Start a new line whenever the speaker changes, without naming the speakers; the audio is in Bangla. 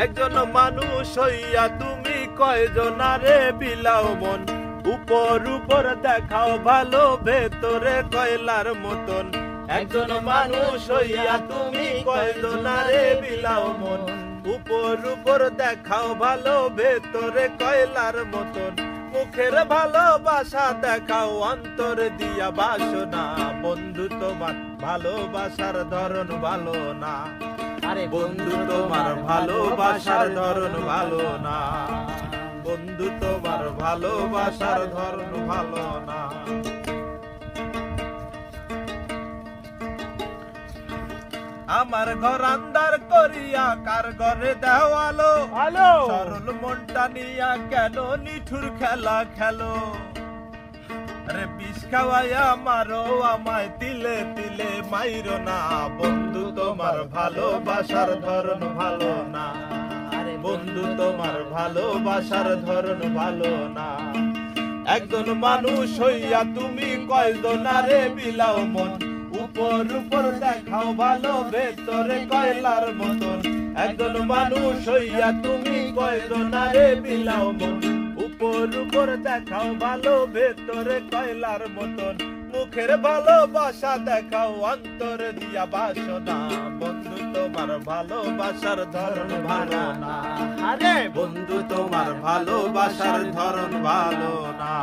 একজন মানুষ হইয়া তুমি কয়জনারে বিলাও মন, উপর উপর দেখাও ভালো ভেতরে কয়লার মতন। একজন মানুষ হইয়া তুমি কয়জনারে বিলাও মন, উপর উপর দেখাও ভালো ভেতরে কয়লার মতন। মুখের ভালোবাসা দেখাও অন্তর দিয়া বাসনা, বন্ধু তোমার ভালোবাসার ধরন ভালো না।
আরে
বন্ধু তোমার ভালোবাসার ধরন ভালো না, বন্ধু তোমার ভালোবাসার ধরন ভালো না। আমার ঘর আন্দার করিয়া কার ঘরে দেওয়ালো,
ভালো
সরল মনটা নিয়া কেন নিঠুর খেলা খেলো। আরে বিষ খাওয়াইয়া মারো আমায় তিলে তিলে মাইরো না, বন্ধু তোমার ভালোবাসার ধরন ভালো না।
আরে
বন্ধু তোমার ভালোবাসার ধরন ভালো না। একজন মানুষ হইয়া তুমি কয়জনারে বিলাও মন, উপর উপর দেখাও ভালো ভেতরে কয়লার মতন। একজন মানুষ হইয়া তুমি কয়জনারে বিলাও মন, উপর উপর দেখাও ভালো ভেতরে কয়লার মতন। মুখের ভালোবাসা দেখাও অন্তর দিয়া বাসনা, বন্ধু তোমার ভালোবাসার ধরন ভালো না।
আরে
বন্ধু তোমার ভালোবাসার ধরন ভালো না।